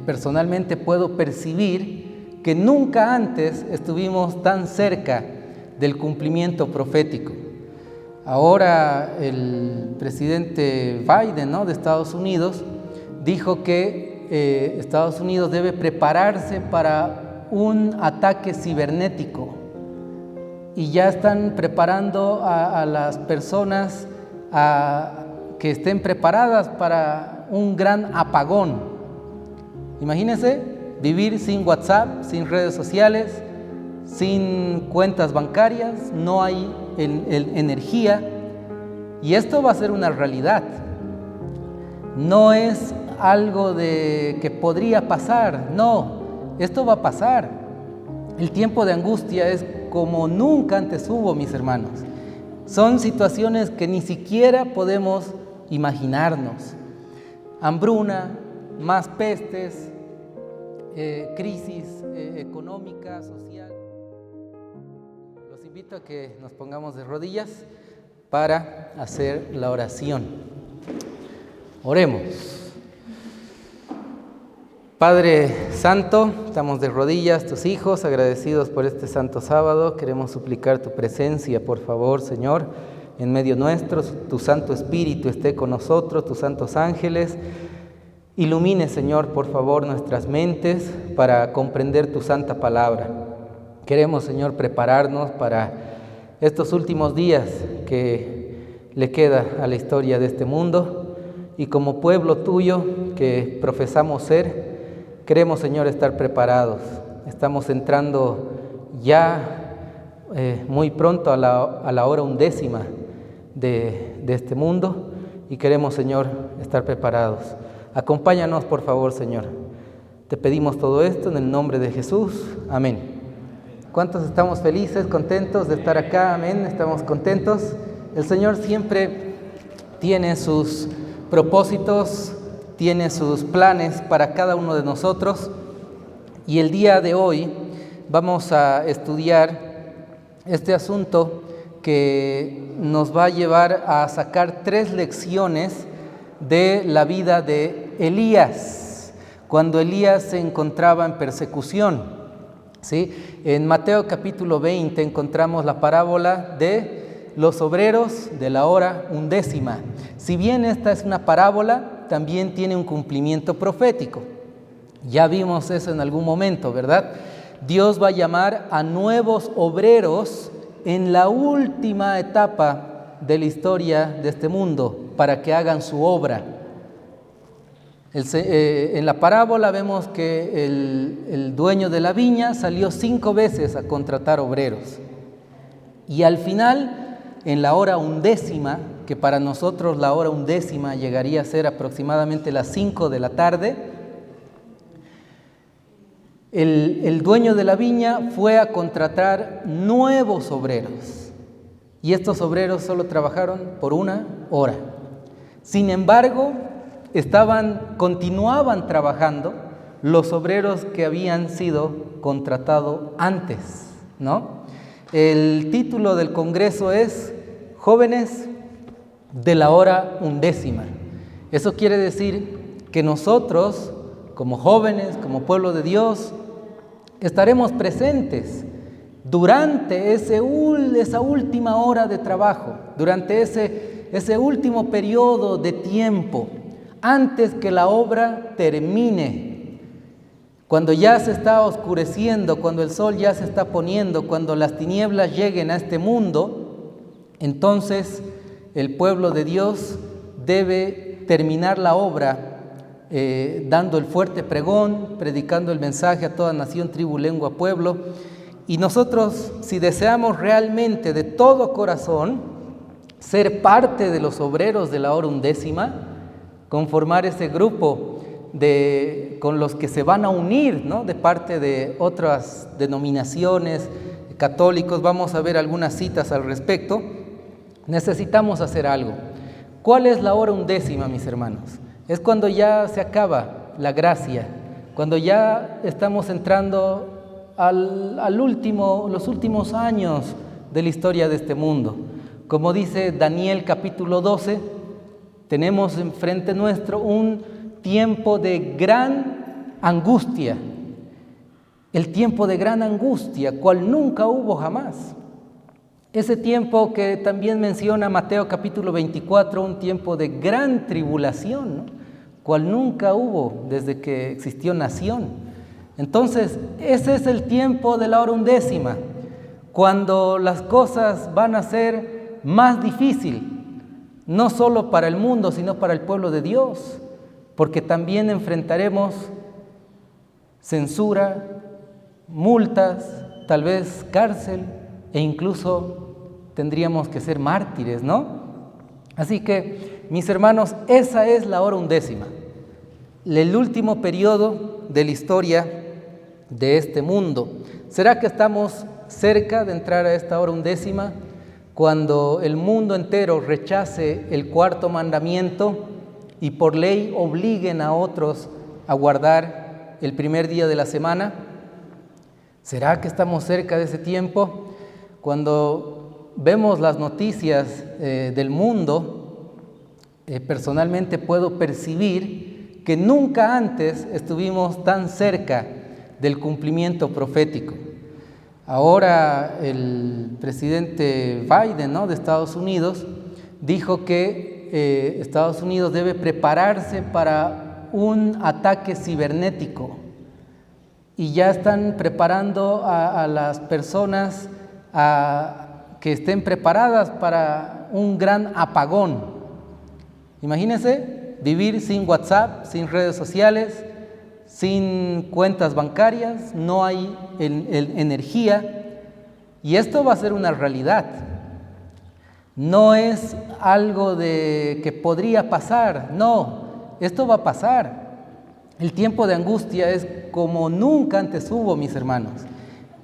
personalmente puedo percibir que nunca antes estuvimos tan cerca del cumplimiento profético. Ahora el presidente Biden, ¿no?, de Estados Unidos dijo que Estados Unidos debe prepararse para un ataque cibernético y ya están preparando a las personas que estén preparadas para un gran apagón. Imagínense vivir sin WhatsApp, sin redes sociales, sin cuentas bancarias, no hay energía, y esto va a ser una realidad. No es algo que podría pasar, no, esto va a pasar. El tiempo de angustia es como nunca antes hubo, mis hermanos. Son situaciones que ni siquiera podemos imaginarnos. Hambruna, más pestes, crisis económica, social. Los invito a que nos pongamos de rodillas para hacer la oración. Oremos. Padre Santo, estamos de rodillas, tus hijos, agradecidos por este santo sábado. Queremos suplicar tu presencia, por favor, Señor, en medio nuestro. Tu Santo Espíritu esté con nosotros, tus santos ángeles. Ilumine, Señor, por favor, nuestras mentes para comprender tu santa palabra. Queremos, Señor, prepararnos para estos últimos días que le queda a la historia de este mundo. Y como pueblo tuyo que profesamos ser, queremos, Señor, estar preparados. Estamos entrando ya muy pronto a la hora 11 de este mundo y queremos, Señor, estar preparados. Acompáñanos, por favor, Señor. Te pedimos todo esto en el nombre de Jesús. Amén. ¿Cuántos estamos felices, contentos de estar acá? Amén. Estamos contentos. El Señor siempre tiene sus propósitos, tiene sus planes para cada uno de nosotros. Y el día de hoy vamos a estudiar este asunto que nos va a llevar a sacar 3 lecciones de la vida de Elías, cuando Elías se encontraba en persecución, ¿sí? En Mateo capítulo 20 encontramos la parábola de los obreros de la hora 11. Si bien esta es una parábola, también tiene un cumplimiento profético. Ya vimos eso en algún momento, ¿verdad? Dios va a llamar a nuevos obreros en la última etapa de la historia de este mundo para que hagan su obra. En la parábola vemos que el dueño de la viña salió 5 veces a contratar obreros y al final, en la hora 11, que para nosotros la hora 11 llegaría a ser aproximadamente las 5 de la tarde, el dueño de la viña fue a contratar nuevos obreros. Y estos obreros solo trabajaron por 1 hora. Sin embargo, continuaban trabajando los obreros que habían sido contratados antes, ¿no? El título del congreso es Jóvenes de la hora 11. Eso quiere decir que nosotros, como jóvenes, como pueblo de Dios, estaremos presentes durante esa última hora de trabajo, durante ese último periodo de tiempo, antes que la obra termine, cuando ya se está oscureciendo, cuando el sol ya se está poniendo, cuando las tinieblas lleguen a este mundo, entonces el pueblo de Dios debe terminar la obra dando el fuerte pregón, predicando el mensaje a toda nación, tribu, lengua, pueblo. Y nosotros, si deseamos realmente de todo corazón ser parte de los obreros de la hora 11, conformar ese grupo con los que se van a unir, ¿no?, de parte de otras denominaciones, católicos, vamos a ver algunas citas al respecto, necesitamos hacer algo. ¿Cuál es la hora 11, mis hermanos? Es cuando ya se acaba la gracia, cuando ya estamos entrando los últimos años de la historia de este mundo. Como dice Daniel capítulo 12, tenemos enfrente nuestro un tiempo de gran angustia, el tiempo de gran angustia, cual nunca hubo jamás. Ese tiempo que también menciona Mateo capítulo 24, un tiempo de gran tribulación, ¿no? Cual nunca hubo desde que existió nación. Entonces, ese es el tiempo de la hora undécima, cuando las cosas van a ser más difíciles, no solo para el mundo, sino para el pueblo de Dios, porque también enfrentaremos censura, multas, tal vez cárcel, e incluso tendríamos que ser mártires, ¿no? Así que, mis hermanos, esa es la hora undécima, el último periodo de la historia de este mundo. ¿Será que estamos cerca de entrar a esta hora undécima, cuando el mundo entero rechace el cuarto mandamiento y por ley obliguen a otros a guardar el primer día de la semana? ¿Será que estamos cerca de ese tiempo? Cuando vemos las noticias del mundo, personalmente puedo percibir que nunca antes estuvimos tan cerca del cumplimiento profético. Ahora el presidente Biden, ¿no?, de Estados Unidos dijo que Estados Unidos debe prepararse para un ataque cibernético, y ya están preparando a las personas que estén preparadas para un gran apagón. Imagínense vivir sin WhatsApp, sin redes sociales, sin cuentas bancarias, no hay energía, y esto va a ser una realidad. No es algo que podría pasar, no, esto va a pasar. El tiempo de angustia es como nunca antes hubo, mis hermanos.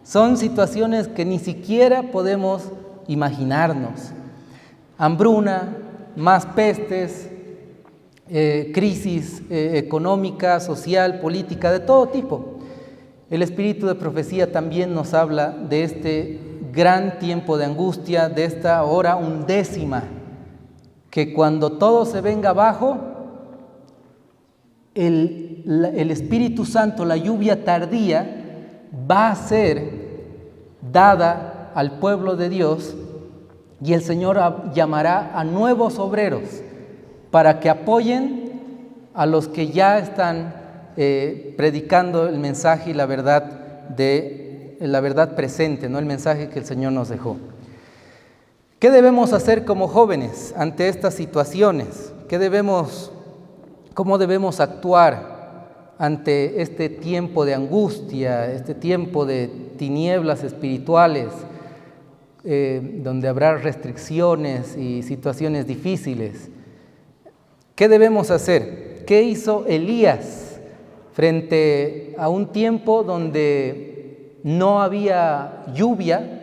Son situaciones que ni siquiera podemos imaginarnos. Hambruna, más pestes, crisis económica, social, política, de todo tipo. El espíritu de profecía también nos habla de este gran tiempo de angustia, de esta hora undécima, que cuando todo se venga abajo, el Espíritu Santo, la lluvia tardía, va a ser dada al pueblo de Dios, y el Señor llamará a nuevos obreros para que apoyen a los que ya están predicando el mensaje y la verdad presente, ¿no?, el mensaje que el Señor nos dejó. ¿Qué debemos hacer como jóvenes ante estas situaciones? ¿Cómo debemos actuar ante este tiempo de angustia, este tiempo de tinieblas espirituales, donde habrá restricciones y situaciones difíciles? ¿Qué debemos hacer? ¿Qué hizo Elías frente a un tiempo donde no había lluvia,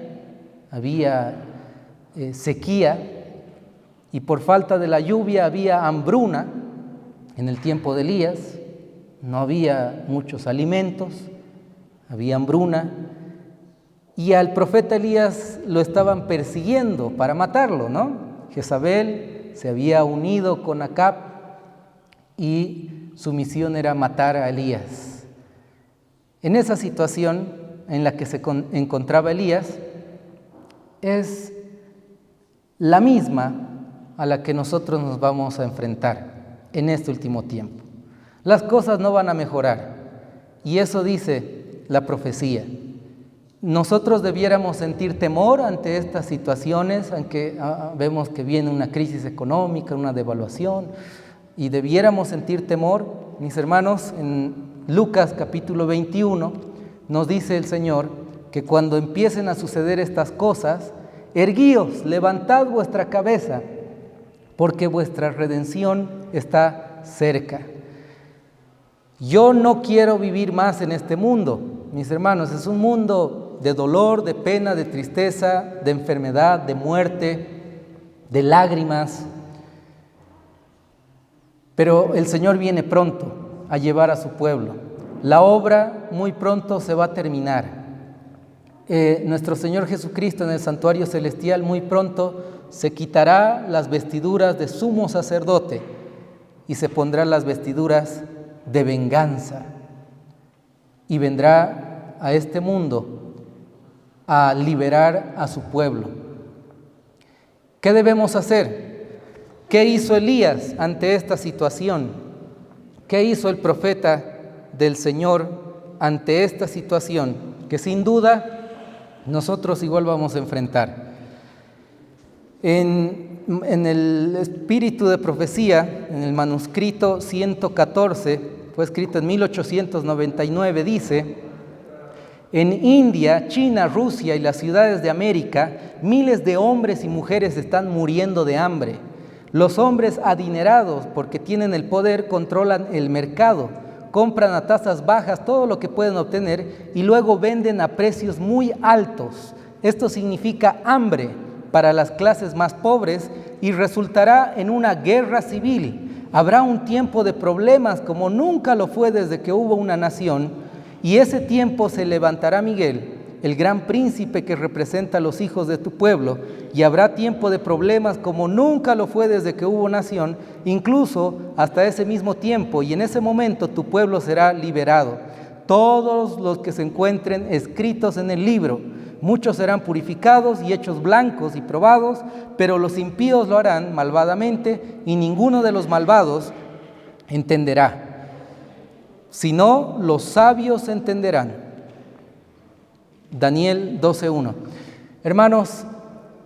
había sequía, y por falta de la lluvia había hambruna? En el tiempo de Elías no había muchos alimentos, había hambruna, y al profeta Elías lo estaban persiguiendo para matarlo, ¿no? Jezabel se había unido con Acab y su misión era matar a Elías. En esa situación en la que se encontraba Elías es la misma a la que nosotros nos vamos a enfrentar en este último tiempo. Las cosas no van a mejorar, y eso dice la profecía. Nosotros debiéramos sentir temor ante estas situaciones, aunque vemos que viene una crisis económica, una devaluación, y debiéramos sentir temor. Mis hermanos, en Lucas capítulo 21 nos dice el Señor que cuando empiecen a suceder estas cosas, erguíos, levantad vuestra cabeza, porque vuestra redención está cerca. Yo no quiero vivir más en este mundo, mis hermanos. Es un mundo de dolor, de pena, de tristeza, de enfermedad, de muerte, de lágrimas. Pero el Señor viene pronto a llevar a su pueblo. La obra muy pronto se va a terminar. Nuestro Señor Jesucristo en el santuario celestial muy pronto se quitará las vestiduras de sumo sacerdote y se pondrá las vestiduras de venganza. y vendrá a este mundo a liberar a su pueblo. ¿Qué debemos hacer? ¿Qué hizo Elías ante esta situación? ¿Qué hizo el profeta del Señor ante esta situación? Que sin duda nosotros igual vamos a enfrentar. En el espíritu de profecía, en el manuscrito 114, fue escrito en 1899, dice: en India, China, Rusia y las ciudades de América, miles de hombres y mujeres están muriendo de hambre. Los hombres adinerados, porque tienen el poder, controlan el mercado, compran a tasas bajas todo lo que pueden obtener y luego venden a precios muy altos. Esto significa hambre para las clases más pobres y resultará en una guerra civil. Habrá un tiempo de problemas como nunca lo fue desde que hubo una nación, y ese tiempo se levantará Miguel, el gran príncipe que representa a los hijos de tu pueblo, y habrá tiempo de problemas como nunca lo fue desde que hubo nación, incluso hasta ese mismo tiempo, y en ese momento tu pueblo será liberado. Todos los que se encuentren escritos en el libro, muchos serán purificados y hechos blancos y probados, pero los impíos lo harán malvadamente, y ninguno de los malvados entenderá, sino los sabios entenderán. Daniel 12:1. Hermanos,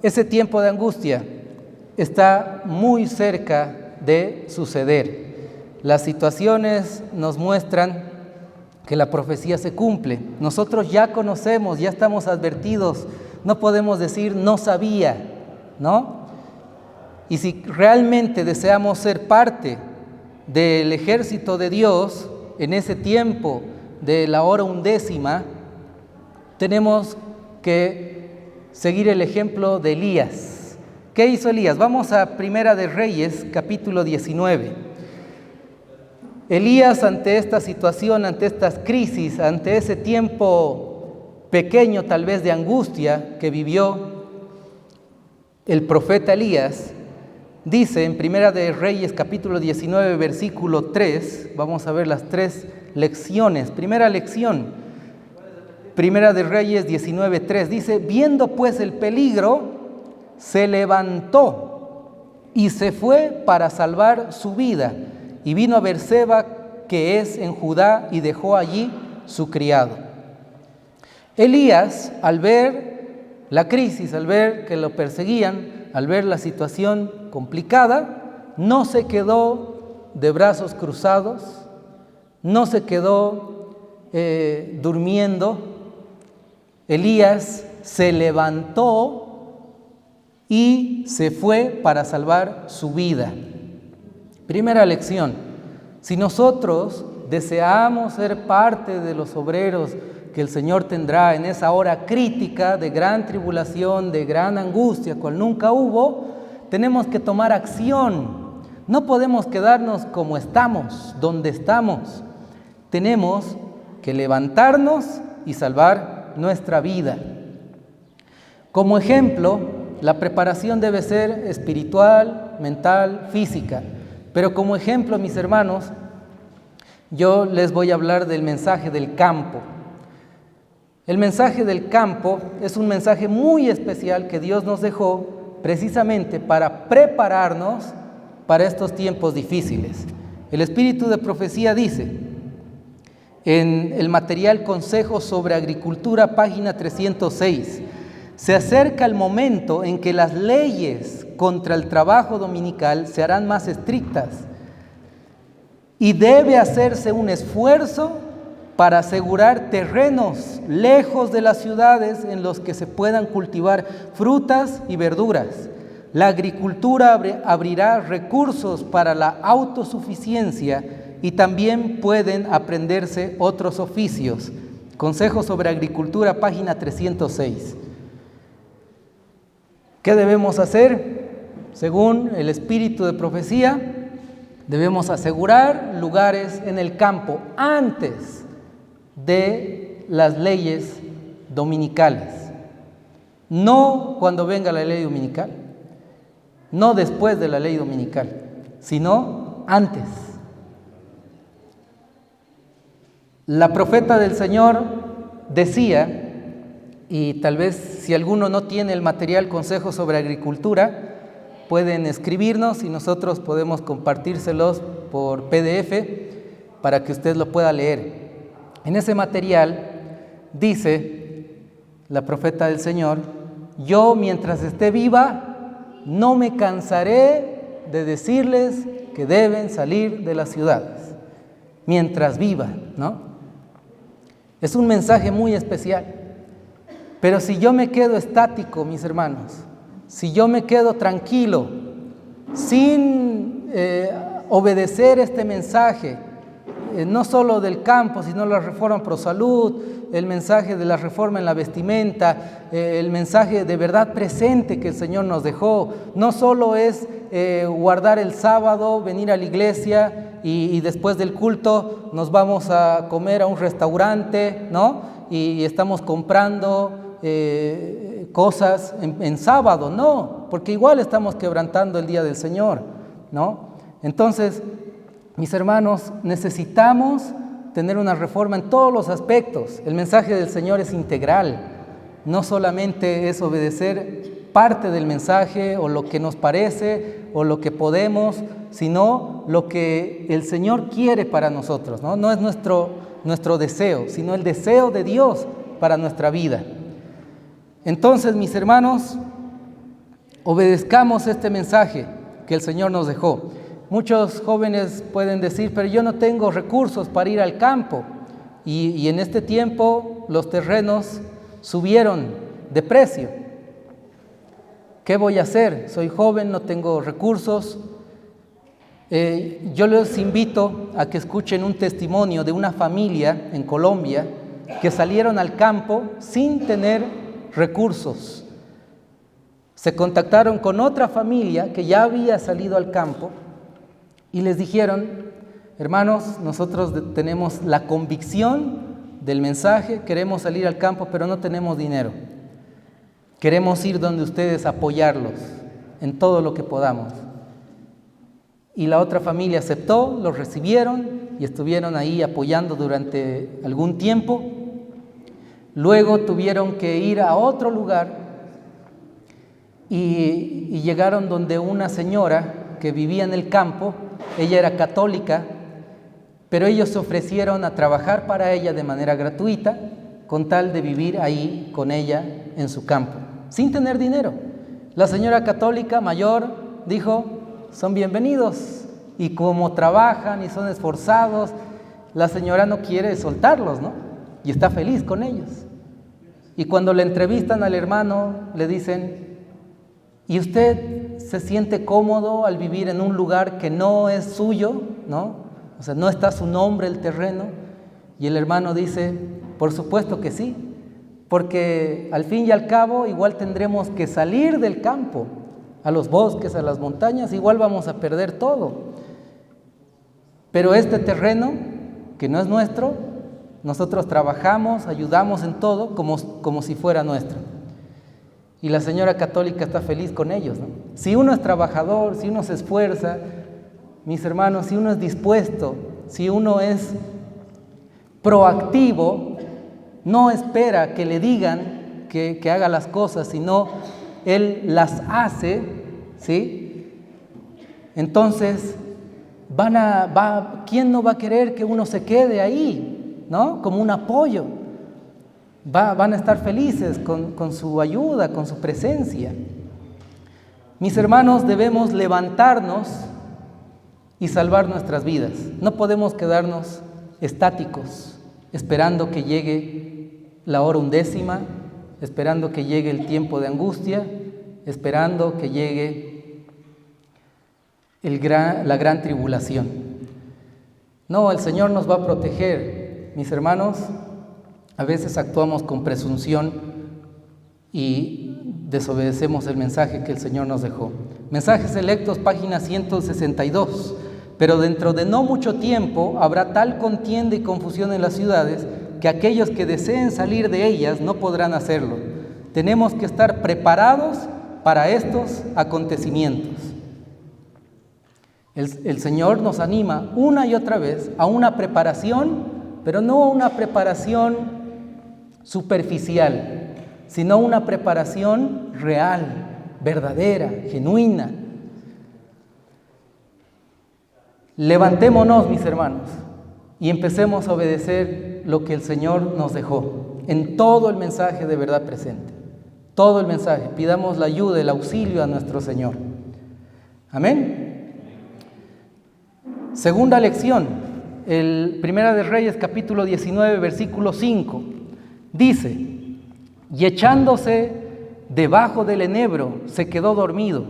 ese tiempo de angustia está muy cerca de suceder. Las situaciones nos muestran que la profecía se cumple. Nosotros ya conocemos, ya estamos advertidos. No podemos decir no sabía, ¿no? Y si realmente deseamos ser parte del ejército de Dios en ese tiempo de la hora undécima, tenemos que seguir el ejemplo de Elías. ¿Qué hizo Elías? Vamos a Primera de Reyes, capítulo 19. Elías, ante esta situación, ante estas crisis, ante ese tiempo pequeño tal vez de angustia que vivió el profeta Elías, dice en Primera de Reyes, capítulo 19, versículo 3, vamos a ver las 3 lecciones. Primera lección, Primera de Reyes 19:3, dice: viendo pues el peligro, se levantó y se fue para salvar su vida, y vino a Berseba, que es en Judá, y dejó allí su criado. Elías, al ver la crisis, al ver que lo perseguían, al ver la situación complicada, no se quedó de brazos cruzados, no se quedó durmiendo. Elías se levantó y se fue para salvar su vida. Primera lección: si nosotros deseamos ser parte de los obreros que el Señor tendrá en esa hora crítica de gran tribulación, de gran angustia, cual nunca hubo, tenemos que tomar acción. No podemos quedarnos como estamos, donde estamos. Tenemos que levantarnos y salvar nuestra vida. Como ejemplo, la preparación debe ser espiritual, mental, física. Pero como ejemplo, mis hermanos, yo les voy a hablar del mensaje del campo. El mensaje del campo es un mensaje muy especial que Dios nos dejó precisamente para prepararnos para estos tiempos difíciles. El espíritu de profecía dice en el material Consejos sobre Agricultura, página 306, se acerca el momento en que las leyes contra el trabajo dominical se harán más estrictas y debe hacerse un esfuerzo para asegurar terrenos lejos de las ciudades en los que se puedan cultivar frutas y verduras. La agricultura abrirá recursos para la autosuficiencia y también pueden aprenderse otros oficios. Consejos sobre Agricultura, página 306. ¿Qué debemos hacer? Según el espíritu de profecía, debemos asegurar lugares en el campo antes de las leyes dominicales. No cuando venga la ley dominical, no después de la ley dominical, sino antes. La profeta del Señor decía, y tal vez si alguno no tiene el material Consejos sobre Agricultura, pueden escribirnos y nosotros podemos compartírselos por PDF para que usted lo pueda leer. En ese material dice la profeta del Señor: yo mientras esté viva no me cansaré de decirles que deben salir de las ciudades. Mientras viva, ¿no? Es un mensaje muy especial. Pero si yo me quedo estático, mis hermanos, si yo me quedo tranquilo, sin obedecer este mensaje, no solo del campo, sino la reforma pro salud, el mensaje de la reforma en la vestimenta, el mensaje de verdad presente que el Señor nos dejó, no solo es guardar el sábado, venir a la iglesia y después del culto nos vamos a comer a un restaurante, ¿no? Y estamos comprando cosas en sábado, no, porque igual estamos quebrantando el día del Señor, ¿no? Entonces, mis hermanos, necesitamos tener una reforma en todos los aspectos. El mensaje del Señor es integral, no solamente es obedecer parte del mensaje o lo que nos parece o lo que podemos, sino lo que el Señor quiere para nosotros, ¿no? No es nuestro deseo, sino el deseo de Dios para nuestra vida. Entonces, mis hermanos, obedezcamos este mensaje que el Señor nos dejó. Muchos jóvenes pueden decir, pero yo no tengo recursos para ir al campo. Y en este tiempo los terrenos subieron de precio. ¿Qué voy a hacer? Soy joven, no tengo recursos. Yo les invito a que escuchen un testimonio de una familia en Colombia que salieron al campo sin tener recursos. Se contactaron con otra familia que ya había salido al campo y les dijeron: hermanos, nosotros tenemos la convicción del mensaje, queremos salir al campo, pero no tenemos dinero. Queremos ir donde ustedes, apoyarlos en todo lo que podamos. Y la otra familia aceptó, los recibieron y estuvieron ahí apoyando durante algún tiempo. Luego tuvieron que ir a otro lugar y llegaron donde una señora que vivía en el campo. Ella era católica, pero ellos se ofrecieron a trabajar para ella de manera gratuita con tal de vivir ahí con ella en su campo, sin tener dinero. La señora católica mayor dijo: son bienvenidos, y como trabajan y son esforzados, la señora no quiere soltarlos, ¿no? Y está feliz con ellos. Y cuando le entrevistan al hermano, le dicen: ¿y usted se siente cómodo al vivir en un lugar que no es suyo, ¿no? O sea, no está su nombre el terreno. Y el hermano dice: por supuesto que sí, porque al fin y al cabo igual tendremos que salir del campo, a los bosques, a las montañas, igual vamos a perder todo. Pero este terreno, que no es nuestro, nosotros trabajamos, ayudamos en todo como si fuera nuestro. Y la señora católica está feliz con ellos, ¿no? Si uno es trabajador, si uno se esfuerza, mis hermanos, si uno es dispuesto, si uno es proactivo, no espera que le digan que haga las cosas, sino él las hace, ¿sí? Entonces, ¿quién no va a querer que uno se quede ahí, ¿no? Como un apoyo. Van a estar felices con su ayuda, con su presencia. Mis hermanos, debemos levantarnos y salvar nuestras vidas. No podemos quedarnos estáticos, esperando que llegue la hora 11, esperando que llegue el tiempo de angustia, esperando que llegue la gran tribulación. No, el Señor nos va a proteger. Mis hermanos, a veces actuamos con presunción y desobedecemos el mensaje que el Señor nos dejó. Mensajes Selectos, página 162. Pero dentro de no mucho tiempo habrá tal contienda y confusión en las ciudades que aquellos que deseen salir de ellas no podrán hacerlo. Tenemos que estar preparados para estos acontecimientos. El Señor nos anima una y otra vez a una preparación pero no una preparación superficial, sino una preparación real, verdadera, genuina. Levantémonos, mis hermanos, y empecemos a obedecer lo que el Señor nos dejó en todo el mensaje de verdad presente. Todo el mensaje. Pidamos la ayuda, el auxilio a nuestro Señor. Amén. Segunda lección, Primera de Reyes, capítulo 19, versículo 5. Dice: y echándose debajo del enebro, se quedó dormido.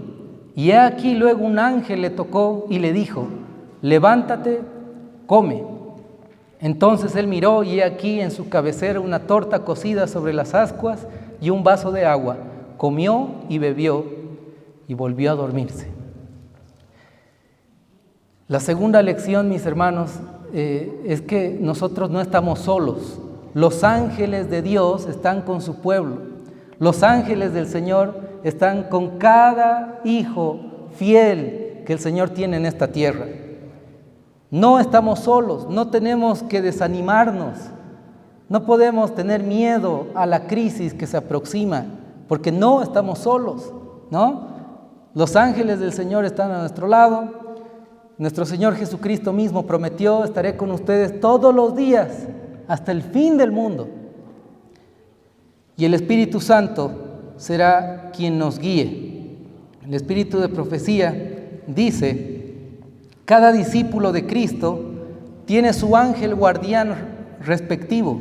Y he aquí luego un ángel le tocó y le dijo: levántate, come. Entonces él miró y he aquí en su cabecera una torta cocida sobre las ascuas y un vaso de agua. Comió y bebió y volvió a dormirse. La segunda lección, mis hermanos, es que nosotros no estamos solos. Los ángeles de Dios están con su pueblo. Los ángeles del Señor están con cada hijo fiel que el Señor tiene en esta tierra. No estamos solos, no tenemos que desanimarnos, no podemos tener miedo a la crisis que se aproxima, porque no estamos solos, ¿no? Los ángeles del Señor están a nuestro lado. Nuestro Señor Jesucristo mismo prometió: estaré con ustedes todos los días hasta el fin del mundo. Y el Espíritu Santo será quien nos guíe. El Espíritu de profecía dice: cada discípulo de Cristo tiene su ángel guardián respectivo.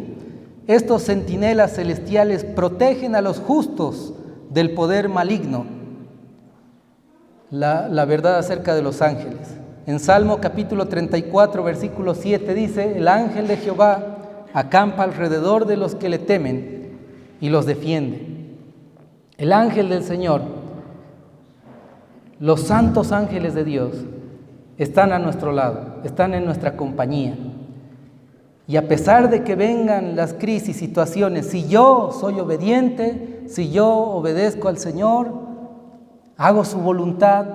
Estos centinelas celestiales protegen a los justos del poder maligno. La verdad acerca de los ángeles. En Salmo capítulo 34, versículo 7 dice: el ángel de Jehová acampa alrededor de los que le temen y los defiende. El ángel del Señor, los santos ángeles de Dios, están a nuestro lado, están en nuestra compañía. Y a pesar de que vengan las crisis, situaciones, si yo soy obediente, si yo obedezco al Señor, hago su voluntad,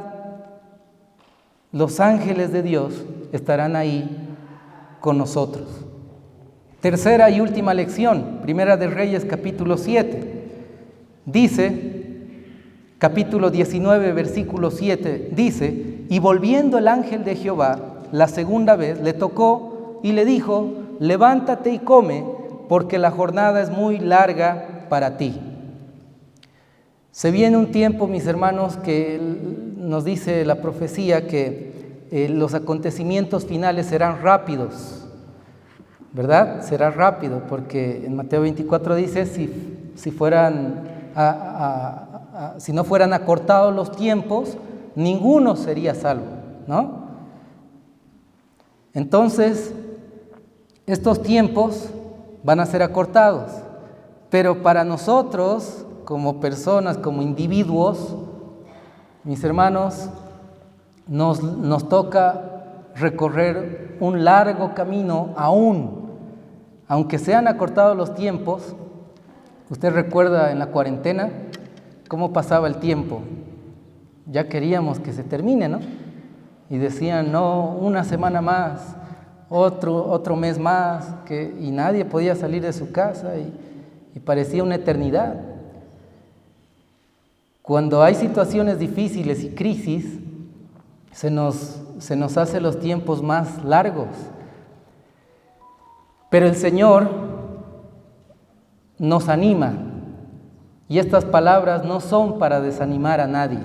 los ángeles de Dios estarán ahí con nosotros. Tercera y última lección, Primera de Reyes, capítulo 7. Dice, capítulo 19, versículo 7, dice: y volviendo el ángel de Jehová la segunda vez, le tocó y le dijo: levántate y come, porque la jornada es muy larga para ti. Se viene un tiempo, mis hermanos, que nos dice la profecía que los acontecimientos finales serán rápidos, ¿verdad? Será rápido, porque en Mateo 24 dice: si no fueran acortados los tiempos, ninguno sería salvo, ¿no? Entonces, estos tiempos van a ser acortados, pero para nosotros, como personas, como individuos, mis hermanos, nos toca recorrer un largo camino aún, aunque sean acortados los tiempos. Usted recuerda en la cuarentena cómo pasaba el tiempo. Ya queríamos que se termine, ¿no? Y decían: no, una semana más, otro mes más, y nadie podía salir de su casa y parecía una eternidad. Cuando hay situaciones difíciles y crisis, se nos hace los tiempos más largos. Pero el Señor nos anima, y estas palabras no son para desanimar a nadie.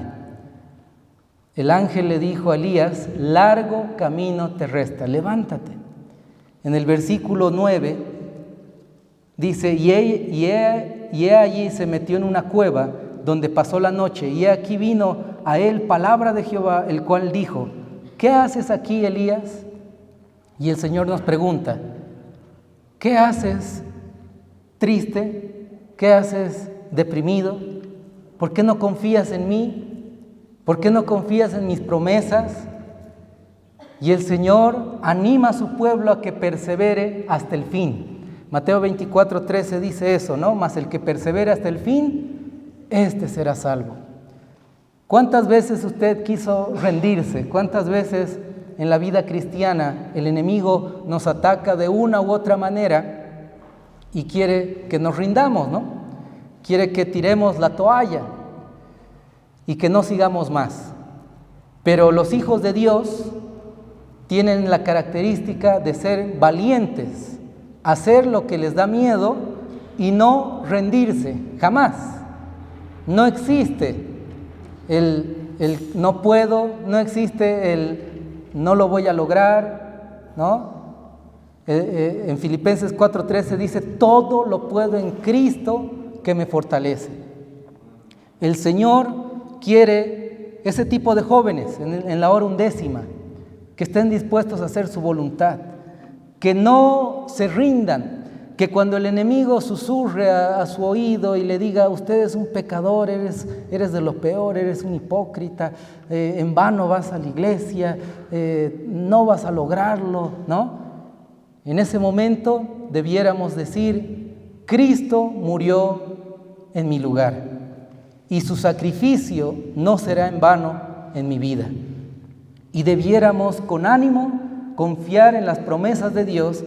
El ángel le dijo a Elías: largo camino te resta, levántate. En el versículo 9 dice: y he allí se metió en una cueva donde pasó la noche, y aquí vino a él palabra de Jehová, el cual dijo: ¿qué haces aquí, Elías? Y el Señor nos pregunta: ¿qué haces triste? ¿Qué haces deprimido? ¿Por qué no confías en mí? ¿Por qué no confías en mis promesas? Y el Señor anima a su pueblo a que persevere hasta el fin. Mateo 24:13 dice eso, ¿no? Mas el que persevere hasta el fin, este será salvo. ¿Cuántas veces usted quiso rendirse? ¿Cuántas veces en la vida cristiana el enemigo nos ataca de una u otra manera y quiere que nos rindamos, ¿no? Quiere que tiremos la toalla y que no sigamos más. Pero los hijos de Dios tienen la característica de ser valientes, hacer lo que les da miedo y no rendirse, jamás. No existe el no puedo, no existe el no lo voy a lograr, ¿no? En Filipenses 4:13 dice, todo lo puedo en Cristo que me fortalece. El Señor quiere ese tipo de jóvenes en la hora 11ª, que estén dispuestos a hacer su voluntad, que no se rindan, que cuando el enemigo susurre a su oído y le diga, usted es un pecador, eres de lo peor, eres un hipócrita, en vano vas a la iglesia, no vas a lograrlo, ¿no? En ese momento debiéramos decir, Cristo murió en mi lugar y su sacrificio no será en vano en mi vida. Y debiéramos con ánimo confiar en las promesas de Dios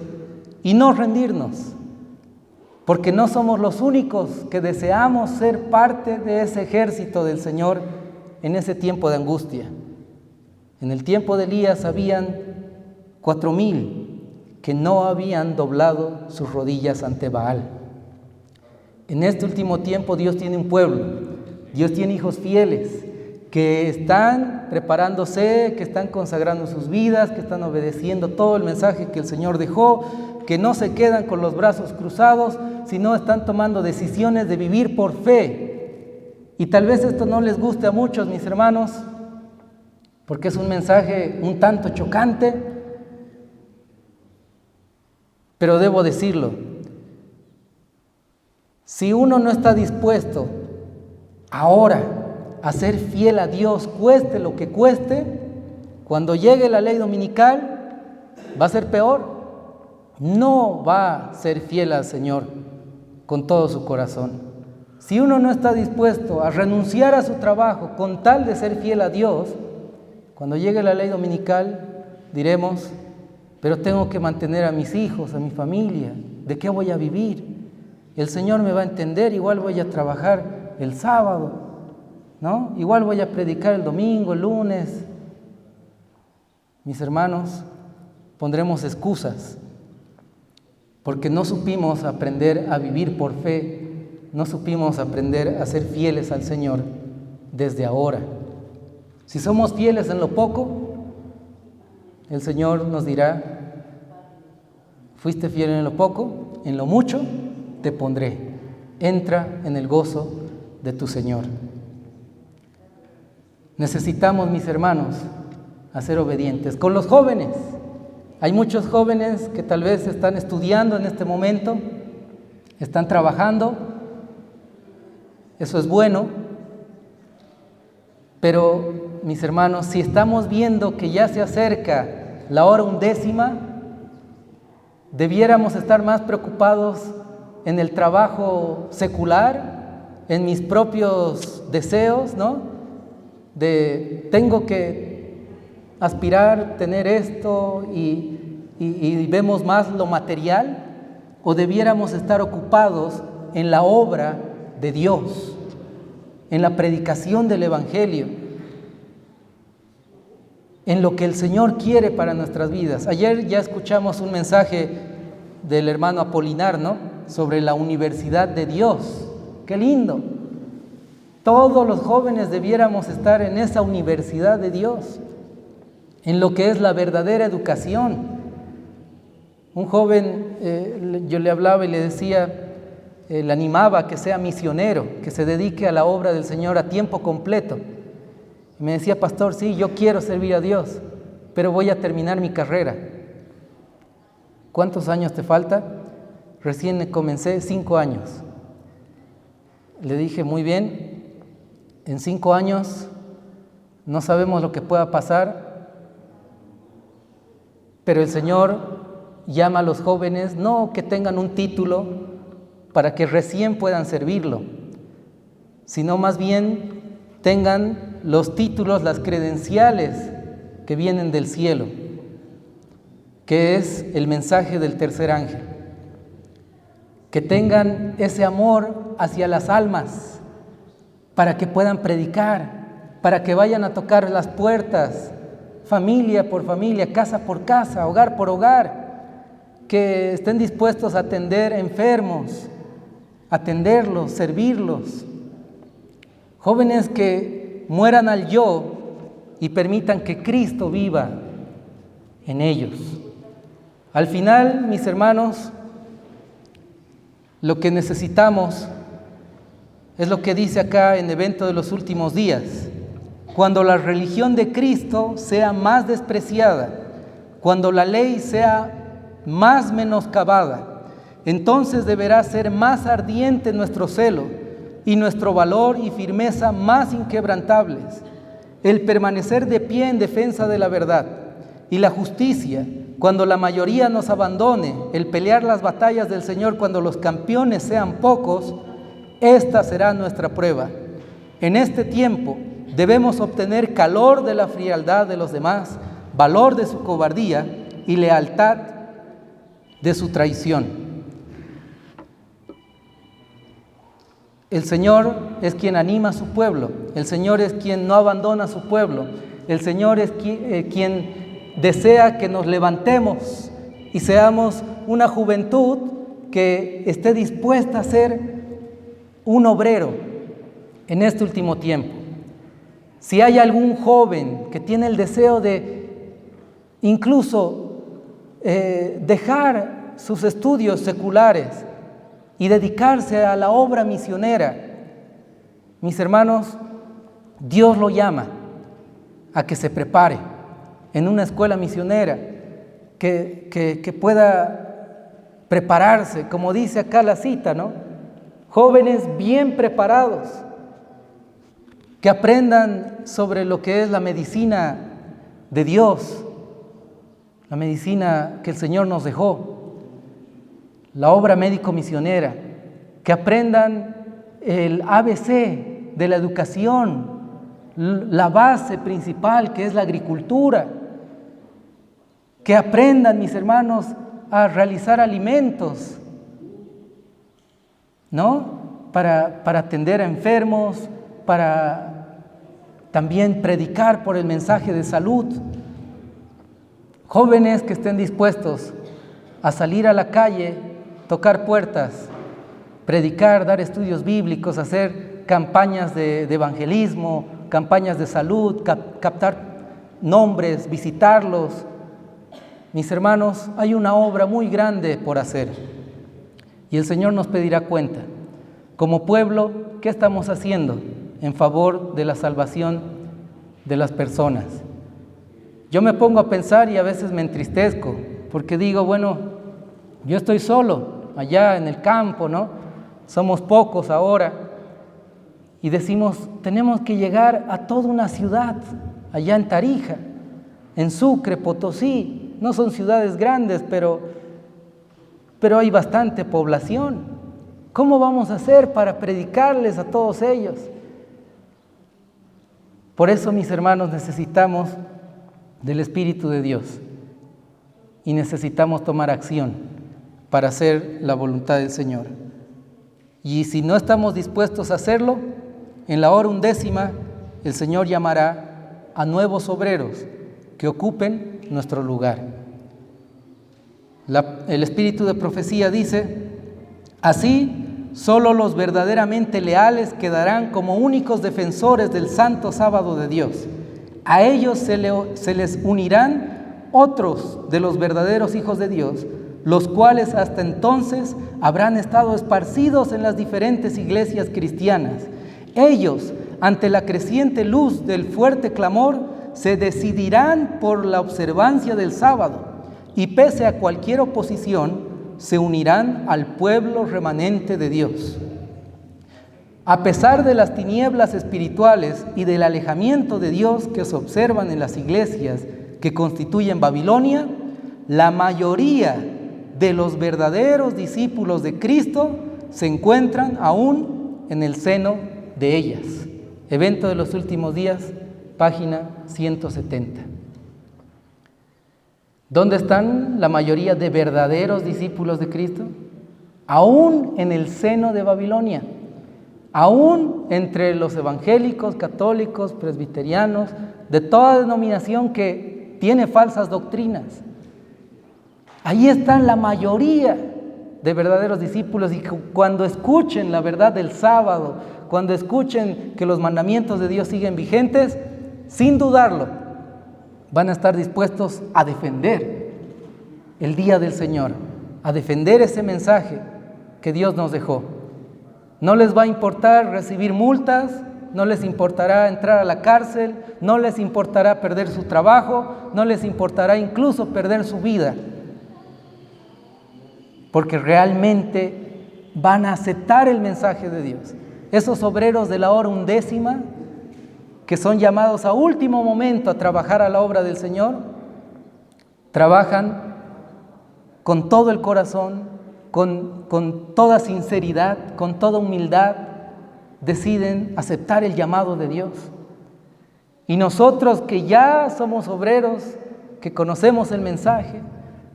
y no rendirnos, porque no somos los únicos que deseamos ser parte de ese ejército del Señor en ese tiempo de angustia. En el tiempo de Elías habían 4,000 que no habían doblado sus rodillas ante Baal. En este último tiempo Dios tiene un pueblo, Dios tiene hijos fieles que están preparándose, que están consagrando sus vidas, que están obedeciendo todo el mensaje que el Señor dejó, que no se quedan con los brazos cruzados, sino están tomando decisiones de vivir por fe. Y tal vez esto no les guste a muchos, mis hermanos, porque es un mensaje un tanto chocante, pero debo decirlo. Si uno no está dispuesto ahora a ser fiel a Dios, cueste lo que cueste, cuando llegue la ley dominical va a ser peor. No va a ser fiel al Señor con todo su corazón. Si uno no está dispuesto a renunciar a su trabajo con tal de ser fiel a Dios, cuando llegue la ley dominical diremos, pero tengo que mantener a mis hijos, a mi familia, ¿de qué voy a vivir? El Señor me va a entender, igual voy a trabajar el sábado, ¿no? Igual voy a predicar el domingo, el lunes. Mis hermanos, pondremos excusas porque no supimos aprender a vivir por fe, no supimos aprender a ser fieles al Señor desde ahora. Si somos fieles en lo poco, el Señor nos dirá, fuiste fiel en lo poco, en lo mucho te pondré. Entra en el gozo de tu Señor. Necesitamos, mis hermanos, a ser obedientes. Con los jóvenes, hay muchos jóvenes que tal vez están estudiando en este momento, están trabajando, eso es bueno, pero mis hermanos, si estamos viendo que ya se acerca la hora 11ª, debiéramos estar más preocupados en el trabajo secular, en mis propios deseos, ¿no? De tengo que aspirar, tener esto y vemos más lo material, o debiéramos estar ocupados en la obra de Dios, en la predicación del Evangelio, en lo que el Señor quiere para nuestras vidas. Ayer ya escuchamos un mensaje del hermano Apolinar, ¿no? Sobre la universidad de Dios. ¡Qué lindo! Todos los jóvenes debiéramos estar en esa universidad de Dios, en lo que es la verdadera educación. Un joven, yo le hablaba y le decía, le animaba a que sea misionero, que se dedique a la obra del Señor a tiempo completo. Y me decía, pastor, sí, yo quiero servir a Dios, pero voy a terminar mi carrera. ¿Cuántos años te falta? Recién comencé, 5 años. Le dije, muy bien, en 5 años no sabemos lo que pueda pasar, pero el Señor llama a los jóvenes no que tengan un título para que recién puedan servirlo, sino más bien tengan los títulos, las credenciales que vienen del cielo. que es el mensaje del tercer ángel. Que tengan ese amor hacia las almas para que puedan predicar, para que vayan a tocar las puertas, familia por familia, casa por casa, hogar por hogar, que estén dispuestos a atender enfermos, atenderlos, servirlos. Jóvenes que mueran al yo y permitan que Cristo viva en ellos. Al final, mis hermanos, lo que necesitamos es lo que dice acá en Evento de los Últimos Días. Cuando la religión de Cristo sea más despreciada, cuando la ley sea más menoscabada, entonces deberá ser más ardiente nuestro celo y nuestro valor y firmeza más inquebrantables, el permanecer de pie en defensa de la verdad y la justicia. Cuando la mayoría nos abandone, el pelear las batallas del Señor cuando los campeones sean pocos, esta será nuestra prueba. En este tiempo debemos obtener calor de la frialdad de los demás, valor de su cobardía y lealtad de su traición. El Señor es quien anima a su pueblo, el Señor es quien no abandona a su pueblo, el Señor es quien desea que nos levantemos y seamos una juventud que esté dispuesta a ser un obrero en este último tiempo. Si hay algún joven que tiene el deseo de incluso dejar sus estudios seculares y dedicarse a la obra misionera, mis hermanos, Dios lo llama a que se prepare en una escuela misionera, que pueda prepararse, como dice acá la cita, ¿no? Jóvenes bien preparados, que aprendan sobre lo que es la medicina de Dios, la medicina que el Señor nos dejó, la obra médico-misionera, que aprendan el ABC de la educación, la base principal que es la agricultura, que aprendan, mis hermanos, a realizar alimentos, ¿no? Para atender a enfermos, para también predicar por el mensaje de salud. Jóvenes que estén dispuestos a salir a la calle, tocar puertas, predicar, dar estudios bíblicos, hacer campañas de evangelismo, campañas de salud, captar nombres, visitarlos. Mis hermanos, hay una obra muy grande por hacer y el Señor nos pedirá cuenta. Como pueblo, ¿qué estamos haciendo en favor de la salvación de las personas? Yo me pongo a pensar y a veces me entristezco porque digo, bueno, yo estoy solo allá en el campo, ¿no? Somos pocos ahora y decimos, tenemos que llegar a toda una ciudad, allá en Tarija, en Sucre, Potosí. No son ciudades grandes, pero hay bastante población. ¿Cómo vamos a hacer para predicarles a todos ellos? Por eso, mis hermanos, necesitamos del Espíritu de Dios y necesitamos tomar acción para hacer la voluntad del Señor. Y si no estamos dispuestos a hacerlo, en la hora 11 el Señor llamará a nuevos obreros que ocupen nuestro lugar. El espíritu de profecía dice, así solo los verdaderamente leales quedarán como únicos defensores del santo sábado de Dios. A ellos se les unirán otros de los verdaderos hijos de Dios, los cuales hasta entonces habrán estado esparcidos en las diferentes iglesias cristianas. Ellos, ante la creciente luz del fuerte clamor, se decidirán por la observancia del sábado y pese a cualquier oposición, se unirán al pueblo remanente de Dios. A pesar de las tinieblas espirituales y del alejamiento de Dios que se observan en las iglesias que constituyen Babilonia, la mayoría de los verdaderos discípulos de Cristo se encuentran aún en el seno de ellas. Evento de los Últimos Días, página 170. ¿Dónde están la mayoría de verdaderos discípulos de Cristo? Aún en el seno de Babilonia, aún entre los evangélicos, católicos, presbiterianos, de toda denominación que tiene falsas doctrinas. Ahí están la mayoría de verdaderos discípulos, y cuando escuchen la verdad del sábado, cuando escuchen que los mandamientos de Dios siguen vigentes, sin dudarlo, van a estar dispuestos a defender el día del Señor, a defender ese mensaje que Dios nos dejó. No les va a importar recibir multas, no les importará entrar a la cárcel, no les importará perder su trabajo, no les importará incluso perder su vida, porque realmente van a aceptar el mensaje de Dios. Esos obreros de la hora undécima, que son llamados a último momento a trabajar a la obra del Señor, trabajan con todo el corazón, con toda sinceridad, con toda humildad, deciden aceptar el llamado de Dios. Y nosotros que ya somos obreros, que conocemos el mensaje,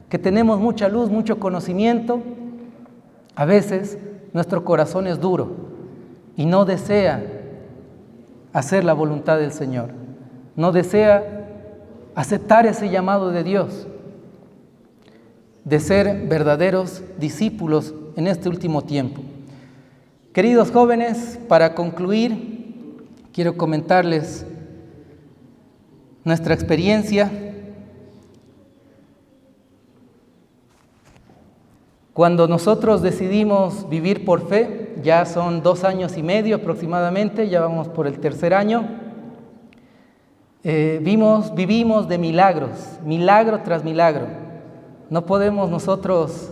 que tenemos mucha luz, mucho conocimiento, a veces nuestro corazón es duro y no desea hacer la voluntad del Señor, no desea aceptar ese llamado de Dios, de ser verdaderos discípulos en este último tiempo. Queridos jóvenes, para concluir, quiero comentarles nuestra experiencia. Cuando nosotros decidimos vivir por fe, ya son 2 años y medio aproximadamente, ya vamos por el 3er año, vivimos de milagros, milagro tras milagro. No podemos nosotros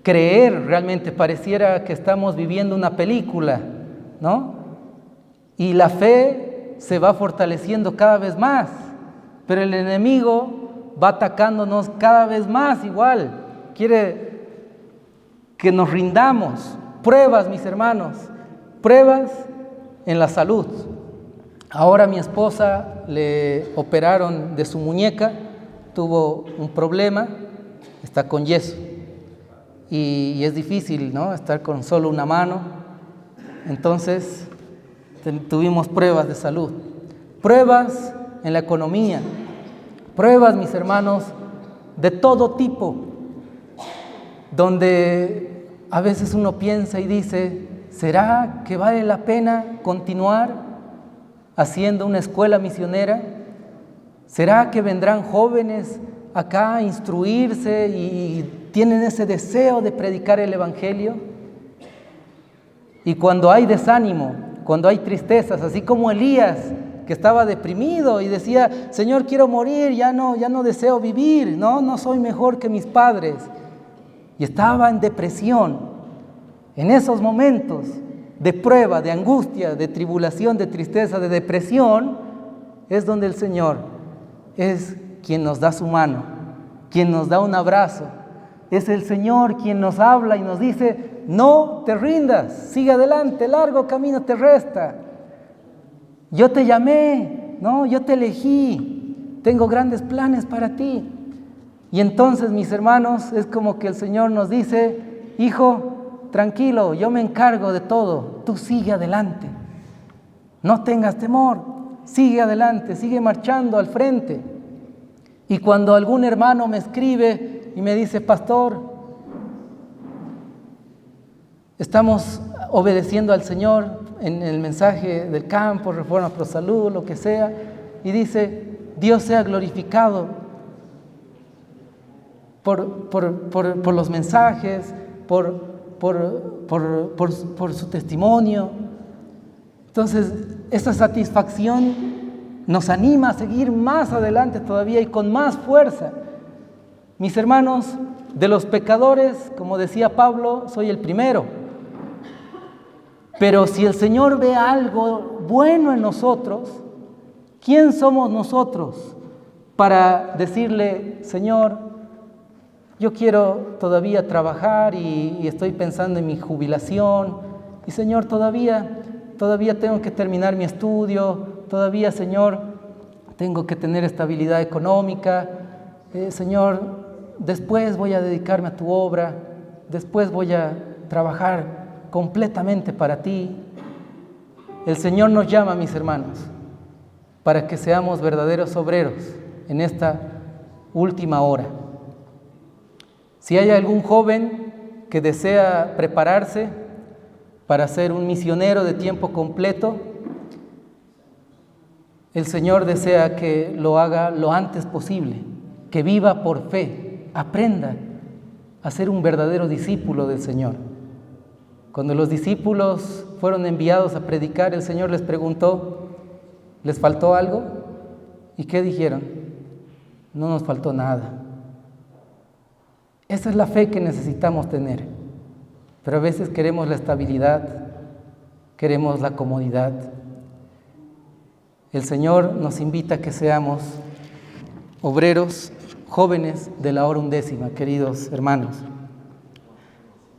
creer realmente, pareciera que estamos viviendo una película, ¿no? Y la fe se va fortaleciendo cada vez más, pero el enemigo va atacándonos cada vez más igual, quiere que nos rindamos. Pruebas, mis hermanos, pruebas en la salud. Ahora mi esposa le operaron de su muñeca, tuvo un problema, está con yeso y es difícil, ¿no?, estar con solo una mano. Entonces tuvimos pruebas de salud, pruebas en la economía, pruebas, mis hermanos, de todo tipo, donde a veces uno piensa y dice, ¿será que vale la pena continuar haciendo una escuela misionera? ¿Será que vendrán jóvenes acá a instruirse y tienen ese deseo de predicar el Evangelio? Y cuando hay desánimo, cuando hay tristezas, así como Elías, que estaba deprimido y decía, Señor, quiero morir, ya no deseo vivir, no soy mejor que mis padres. Y estaba en depresión. En esos momentos de prueba, de angustia, de tribulación, de tristeza, de depresión, es donde el Señor es quien nos da su mano, quien nos da un abrazo. Es el Señor quien nos habla y nos dice, no te rindas, sigue adelante, largo camino te resta. Yo te llamé, yo te elegí, tengo grandes planes para ti. Y entonces, mis hermanos, es como que el Señor nos dice, hijo, tranquilo, yo me encargo de todo, tú sigue adelante, no tengas temor, sigue adelante, sigue marchando al frente. Y cuando algún hermano me escribe y me dice, pastor, estamos obedeciendo al Señor en el mensaje del campo, Reforma Pro Salud, lo que sea, y dice, Dios sea glorificado por los mensajes, por su testimonio. Entonces, esa satisfacción nos anima a seguir más adelante todavía y con más fuerza. Mis hermanos, de los pecadores, como decía Pablo, soy el primero. Pero si el Señor ve algo bueno en nosotros, ¿quién somos nosotros para decirle, Señor, yo quiero todavía trabajar y estoy pensando en mi jubilación, y Señor, todavía tengo que terminar mi estudio, todavía, Señor, tengo que tener estabilidad económica, Señor, después voy a dedicarme a tu obra, después voy a trabajar completamente para ti. El Señor nos llama, mis hermanos, para que seamos verdaderos obreros en esta última hora. Si hay algún joven que desea prepararse para ser un misionero de tiempo completo, el Señor desea que lo haga lo antes posible, que viva por fe, aprenda a ser un verdadero discípulo del Señor. Cuando los discípulos fueron enviados a predicar, el Señor les preguntó, ¿les faltó algo? ¿Y qué dijeron? No nos faltó nada. Esa es la fe que necesitamos tener. Pero a veces queremos la estabilidad, queremos la comodidad. El Señor nos invita a que seamos obreros, jóvenes de la hora undécima, queridos hermanos.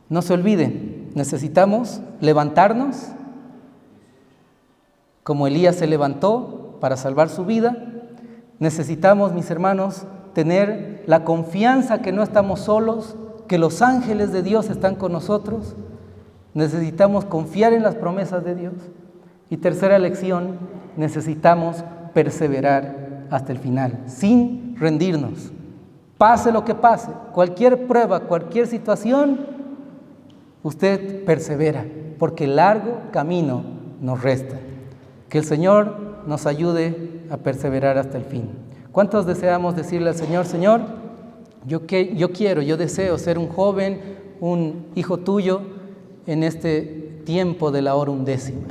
No se olviden, necesitamos levantarnos, como Elías se levantó para salvar su vida. Necesitamos, mis hermanos, tener la confianza que no estamos solos, que los ángeles de Dios están con nosotros. Necesitamos confiar en las promesas de Dios. Y tercera lección, necesitamos perseverar hasta el final, sin rendirnos. Pase lo que pase, cualquier prueba, cualquier situación, usted persevera, porque largo camino nos resta. Que el Señor nos ayude a perseverar hasta el fin. ¿Cuántos deseamos decirle al Señor, Señor, yo deseo ser un joven, un hijo tuyo en este tiempo de la hora undécima?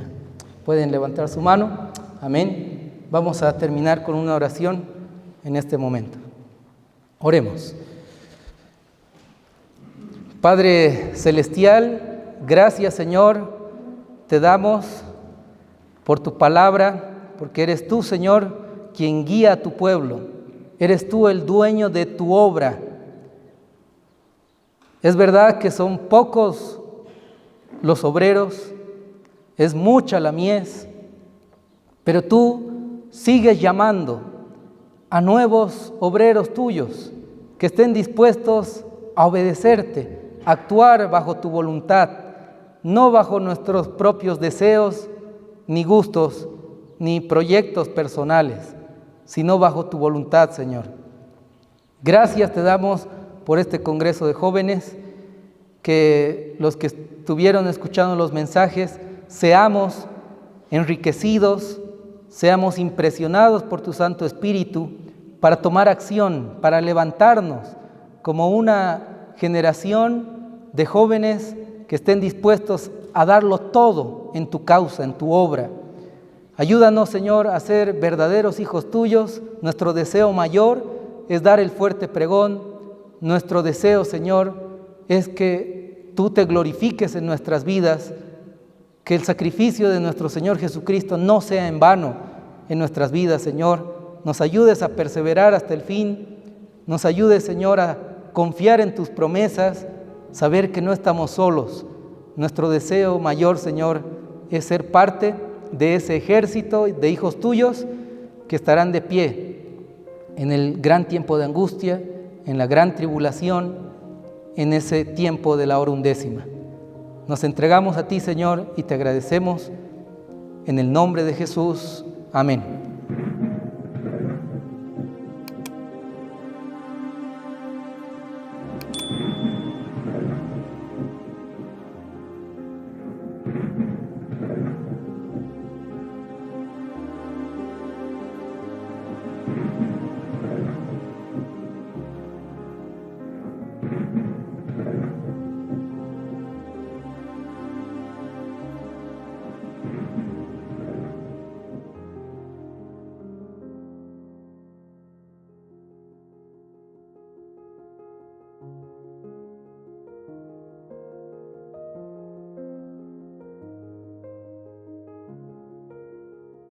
Pueden levantar su mano. Amén. Vamos a terminar con una oración en este momento. Oremos. Padre celestial, gracias, Señor, te damos por tu palabra, porque eres tú, Señor, quien guía a tu pueblo. Eres tú el dueño de tu obra. Es verdad que son pocos los obreros, es mucha la mies, pero tú sigues llamando a nuevos obreros tuyos que estén dispuestos a obedecerte, a actuar bajo tu voluntad, no bajo nuestros propios deseos, ni gustos, ni proyectos personales, sino bajo tu voluntad, Señor. Gracias te damos por este congreso de jóvenes, que los que estuvieron escuchando los mensajes seamos enriquecidos, seamos impresionados por tu Santo Espíritu para tomar acción, para levantarnos como una generación de jóvenes que estén dispuestos a darlo todo en tu causa, en tu obra. Ayúdanos, Señor, a ser verdaderos hijos tuyos. Nuestro deseo mayor es dar el fuerte pregón. Nuestro deseo, Señor, es que tú te glorifiques en nuestras vidas, que el sacrificio de nuestro Señor Jesucristo no sea en vano en nuestras vidas, Señor. Nos ayudes a perseverar hasta el fin. Nos ayudes, Señor, a confiar en tus promesas, saber que no estamos solos. Nuestro deseo mayor, Señor, es ser parte de ese ejército de hijos tuyos que estarán de pie en el gran tiempo de angustia, en la gran tribulación, en ese tiempo de la hora undécima. Nos entregamos a ti, Señor, y te agradecemos en el nombre de Jesús. Amén.